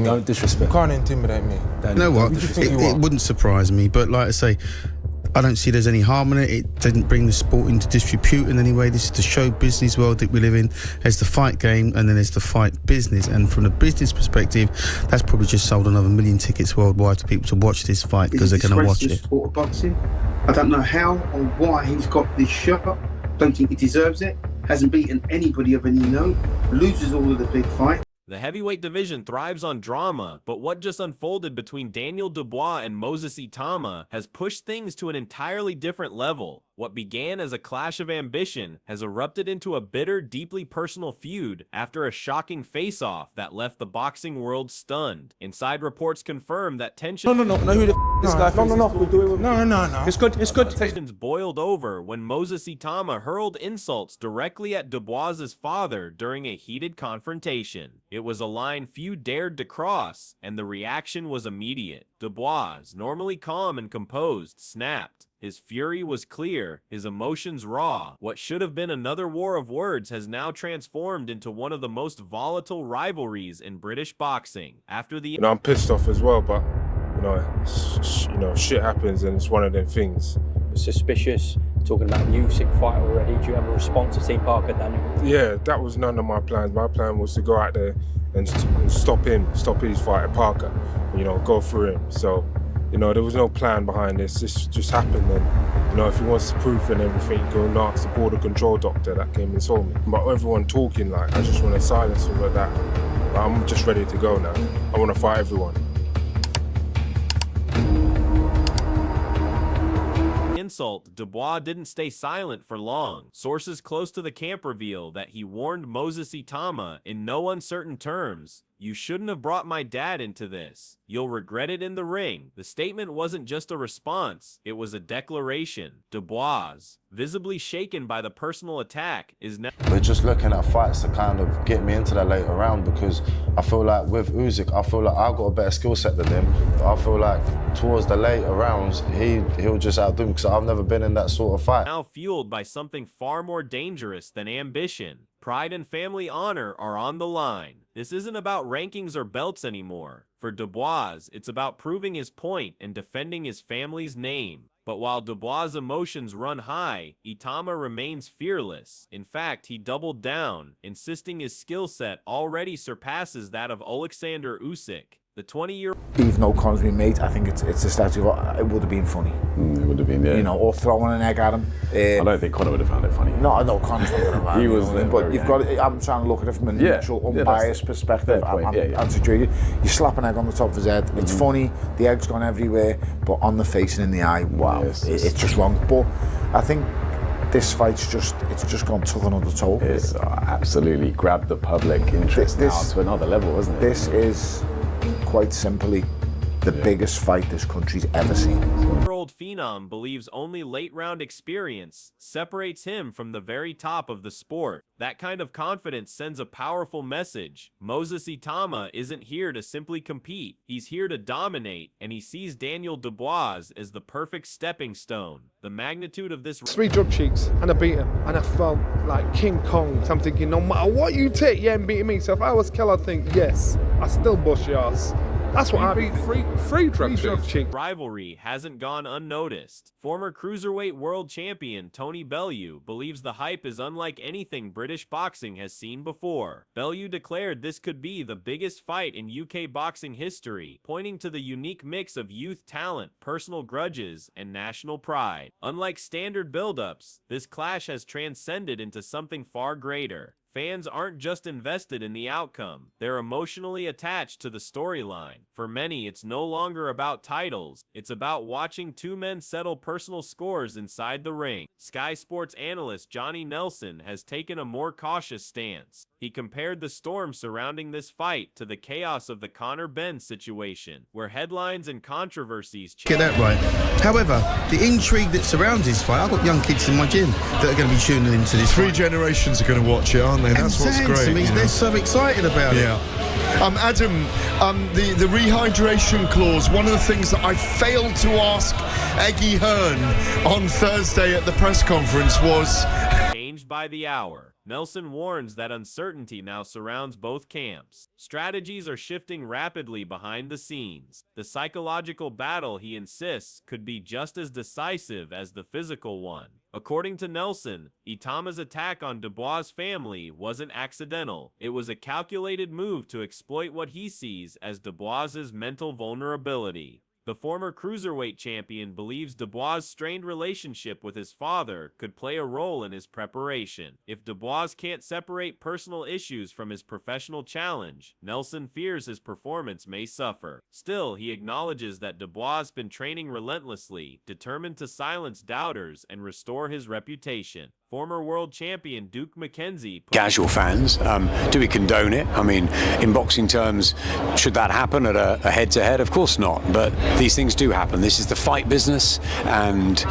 Don't disrespect. You can't intimidate me. You know what? It wouldn't surprise me, but like I say, I don't see there's any harm in it. It didn't bring the sport into disrepute in any way. This is the show business world that we live in. There's the fight game and then there's the fight business. And from the business perspective, that's probably just sold another 1 million tickets worldwide to people to watch this fight because they're going to watch it. Sport of boxing. I don't know how or why he's got this shot. Don't think he deserves it. Hasn't beaten anybody of any note. Loses all of the big fights. The heavyweight division thrives on drama, but what just unfolded between Daniel Dubois and Moses Itauma has pushed things to an entirely different level. What began as a clash of ambition has erupted into a bitter, deeply personal feud after a shocking face-off that left the boxing world stunned. Inside reports confirm that tension... No, who the this guy? No, we're doing... No. It's good. Tensions boiled over when Moses Itauma hurled insults directly at Dubois' father during a heated confrontation. It was a line few dared to cross, and the reaction was immediate. Dubois, normally calm and composed, snapped. His fury was clear, his emotions raw. What should have been another war of words has now transformed into one of the most volatile rivalries in British boxing. After the... I'm pissed off as well, but, shit happens and it's one of them things. Suspicious, talking about the Usyk fight already. Do you have a response to T. Parker, Daniel? Yeah, that was none of my plans. My plan was to go out there and stop his fight at Parker, go through him. So, there was no plan behind this. This just happened, and if he wants proof and everything, go and ask the border control doctor that came and saw me. But everyone talking, I just want to silence him like that. But I'm just ready to go now. I want to fight everyone. Insult, Dubois didn't stay silent for long. Sources close to the camp reveal that he warned Moses Itauma in no uncertain terms, "You shouldn't have brought my dad into this. You'll regret it in the ring." The statement wasn't just a response, it was a declaration. Dubois, visibly shaken by the personal attack, is now... We're just looking at fights to kind of get me into that later round, because I feel like with Usyk, I feel like I've got a better skill set than him. I feel like towards the later rounds, he'll just outdo me, because I've never been in that sort of fight. Now fueled by something far more dangerous than ambition. Pride and family honor are on the line. This isn't about rankings or belts anymore. For Dubois, it's about proving his point and defending his family's name. But while Dubois' emotions run high, Itauma remains fearless. In fact, he doubled down, insisting his skill set already surpasses that of Alexander Usyk. The 20-year... Even though Connor's been made, I think it's a statue. It would have been funny. It would have been, yeah. Or throwing an egg at him. I don't think Connor would have found it funny. No, Connor's not going to find it. He was but you've got. I'm trying to look at it from a neutral, unbiased perspective. I'm situated. You slap an egg on the top of his head. It's funny. The egg's gone everywhere, but on the face and in the eye, wow, it's just wrong. But I think this fight's just gone took another toll. It's absolutely grabbed the public interest now to another level, isn't it? This is quite simply the biggest fight this country's ever seen. Year-old phenom believes only late-round experience separates him from the very top of the sport. That kind of confidence sends a powerful message. Moses Itauma isn't here to simply compete. He's here to dominate, and he sees Daniel Dubois as the perfect stepping stone. The magnitude of this... 3 drop cheeks, and I beat him, and I felt like King Kong. So I'm thinking, no matter what you take, you ain't beating me. So if I was Kell, I'd think, yes, I still bust your ass. That's what I beat. Three drop cheeks. Rivalry hasn't gone unnoticed. Former cruiserweight world champion Tony Bellew believes the hype is unlike anything British boxing has seen before. Bellew declared this could be the biggest fight in UK boxing history, pointing to the unique mix of youth talent, personal grudges, and national pride. Unlike standard build-ups, this clash has transcended into something far greater. Fans aren't just invested in the outcome, they're emotionally attached to the storyline. For many, it's no longer about titles, it's about watching two men settle personal scores inside the ring. Sky Sports analyst Johnny Nelson has taken a more cautious stance. He compared the storm surrounding this fight to the chaos of the Conor Benn situation, where headlines and controversies... Get that right. However, the intrigue that surrounds this fight, I've got young kids in my gym that are going to be tuning into this 3 fight. generations are going to watch it, aren't they? That's what's great. I mean, they're so excited about it. Adam, the rehydration clause, one of the things that I failed to ask Eggy Hearn on Thursday at the press conference was... Changed by the hour. Nelson warns that uncertainty now surrounds both camps. Strategies are shifting rapidly behind the scenes. The psychological battle, he insists, could be just as decisive as the physical one. According to Nelson, Itauma's attack on Dubois' family wasn't accidental. It was a calculated move to exploit what he sees as Dubois' mental vulnerability. The former cruiserweight champion believes Dubois' strained relationship with his father could play a role in his preparation. If Dubois can't separate personal issues from his professional challenge, Nelson fears his performance may suffer. Still, he acknowledges that Dubois has been training relentlessly, determined to silence doubters and restore his reputation. Former world champion Duke McKenzie... Casual fans, do we condone it? I mean, in boxing terms, should that happen at a head-to-head? Of course not, but these things do happen. This is the fight business, and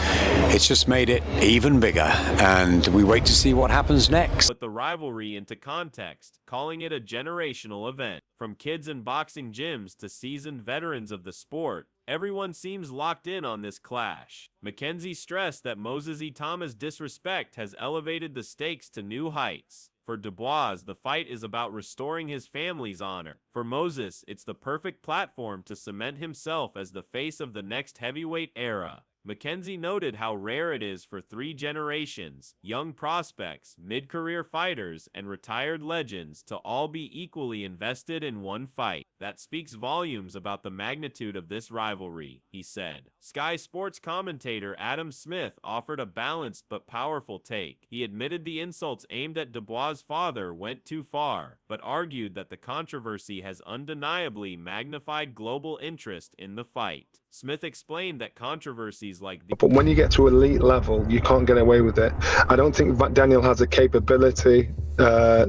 it's just made it even bigger, and we wait to see what happens next. Put the rivalry into context, calling it a generational event. From kids in boxing gyms to seasoned veterans of the sport, everyone seems locked in on this clash. McKenzie stressed that Moses Itauma's disrespect has elevated the stakes to new heights. For Dubois, the fight is about restoring his family's honor. For Moses, it's the perfect platform to cement himself as the face of the next heavyweight era. McKenzie noted how rare it is for 3 generations, young prospects, mid-career fighters, and retired legends to all be equally invested in one fight. That speaks volumes about the magnitude of this rivalry, he said. Sky Sports commentator Adam Smith offered a balanced but powerful take. He admitted the insults aimed at Dubois' father went too far, but argued that the controversy has undeniably magnified global interest in the fight. Smith explained that controversies like these... But when you get to elite level, you can't get away with it. I don't think Daniel has the capability,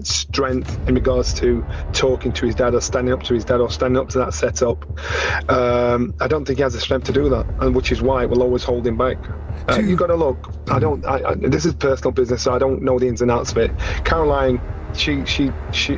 strength in regards to talking to his dad or standing up to his dad or standing up to that setup. I don't think he has the strength to do that, and which is why it will always hold him back. You got to look. This is personal business, so I don't know the ins and outs of it. Caroline, she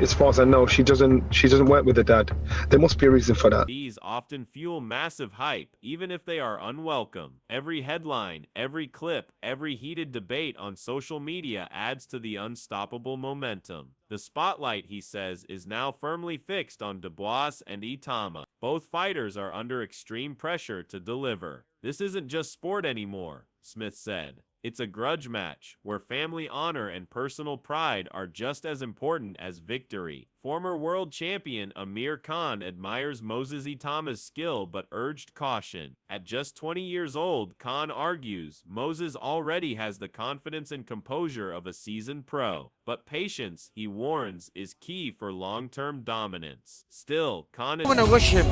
as far as I know, she doesn't work with her dad. There must be a reason for that. These often fuel massive hype, even if they are unwelcome. Every headline, every clip, every heated debate on social media adds to the unstoppable momentum. The spotlight, he says, is now firmly fixed on Dubois and Itauma. Both fighters are under extreme pressure to deliver. This isn't just sport anymore, Smith said. It's a grudge match, where family honor and personal pride are just as important as victory. Former world champion Amir Khan admires Moses Itauma's skill but urged caution. At just 20 years old, Khan argues Moses already has the confidence and composure of a seasoned pro. But patience, he warns, is key for long-term dominance. Still, Khan... You want to rush him.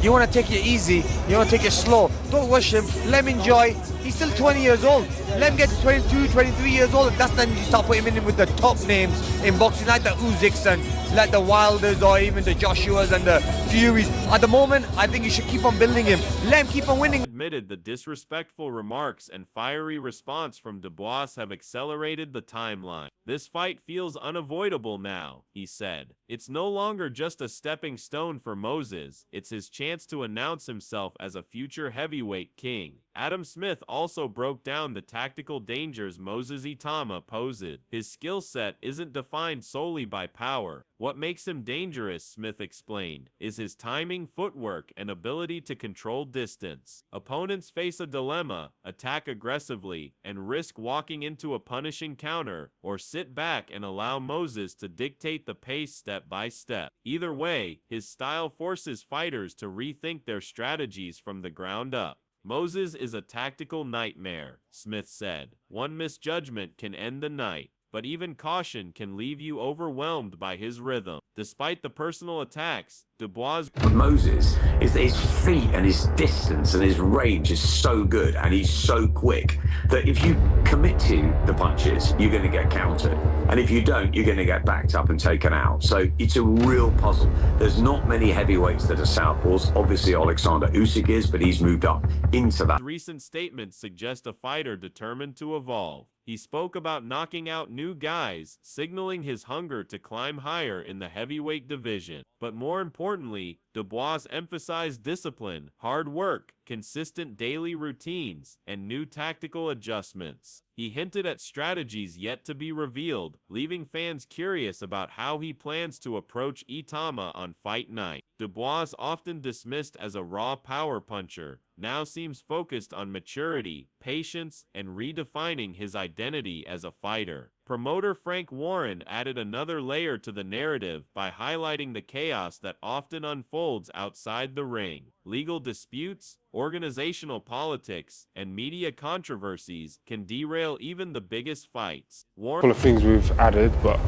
You want to take it easy. You want to take it slow. Don't rush him. Let him enjoy. He's still 20 years old. Let him get to 22, 23 years old. That's then you start putting him in with the top names in boxing, like the Usyks and like the Wilders or even the Joshuas and the Furies. At the moment, I think you should keep on building him. Let him keep on winning. Admitted the disrespectful remarks and fiery response from Dubois have accelerated the timeline. This fight feels unavoidable now, he said. It's no longer just a stepping stone for Moses, it's his chance to announce himself as a future heavyweight king. Adam Smith also broke down the tactical dangers Moses Itauma poses. His skill set isn't defined solely by power. What makes him dangerous, Smith explained, is his timing, footwork, and ability to control distance. Opponents face a dilemma: attack aggressively and risk walking into a punishing counter, or sit back and allow Moses to dictate the pace step by step. Either way, his style forces fighters to rethink their strategies from the ground up. Moses is a tactical nightmare, Smith said. One misjudgment can end the night, but even caution can leave you overwhelmed by his rhythm. Despite the personal attacks, Dubois... Moses, his feet and his distance and his range is so good, and he's so quick that if you commit to the punches, you're going to get countered. And if you don't, you're going to get backed up and taken out. So it's a real puzzle. There's not many heavyweights that are southpaws. Obviously, Alexander Usyk is, but he's moved up into that. Recent statements suggest a fighter determined to evolve. He spoke about knocking out new guys, signaling his hunger to climb higher in the heavyweight division. But more importantly, Dubois emphasized discipline, hard work, consistent daily routines, and new tactical adjustments. He hinted at strategies yet to be revealed, leaving fans curious about how he plans to approach Itauma on fight night. Dubois, often dismissed as a raw power puncher, now seems focused on maturity, patience, and redefining his identity as a fighter. Promoter Frank Warren added another layer to the narrative by highlighting the chaos that often unfolds outside the ring. Legal disputes, organizational politics, and media controversies can derail even the biggest fights. A couple of things we've added, but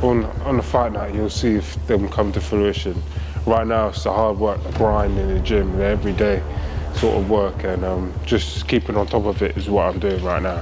on the fight night you'll see if them come to fruition. Right now it's the hard work, the grind in the gym, the everyday sort of work, and just keeping on top of it is what I'm doing right now.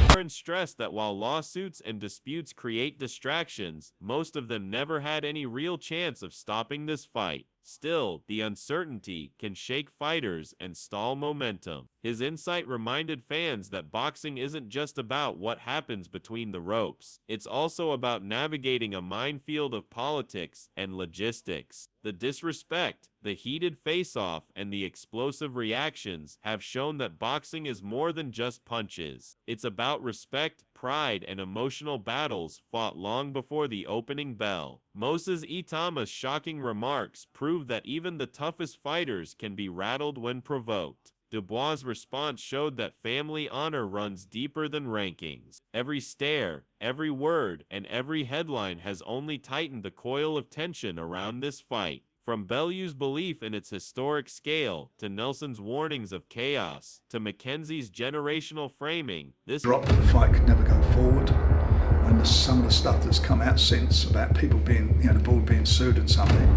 Warren stressed that while lawsuits and disputes create distractions, most of them never had any real chance of stopping this fight. Still, the uncertainty can shake fighters and stall momentum. His insight reminded fans that boxing isn't just about what happens between the ropes. It's also about navigating a minefield of politics and logistics. The disrespect, the heated face-off, and the explosive reactions have shown that boxing is more than just punches. It's about respect, pride, and emotional battles fought long before the opening bell. Moses Itauma's shocking remarks prove that even the toughest fighters can be rattled when provoked. Dubois' response showed that family honor runs deeper than rankings. Every stare, every word, and every headline has only tightened the coil of tension around this fight. From Bellew's belief in its historic scale, to Nelson's warnings of chaos, to Mackenzie's generational framing, this dropped that the fight could never go forward. And some of the stuff that's come out since about people being, the board being sued and something,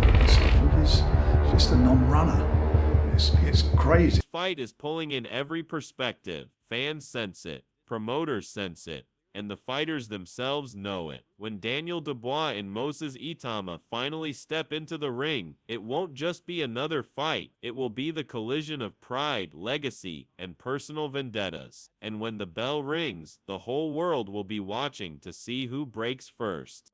it's just a non-runner. It's crazy. This fight is pulling in every perspective. Fans sense it, promoters sense it, and the fighters themselves know it. When Daniel Dubois and Moses Itauma finally step into the ring, it won't just be another fight. It will be the collision of pride, legacy, and personal vendettas. And when the bell rings, the whole world will be watching to see who breaks first.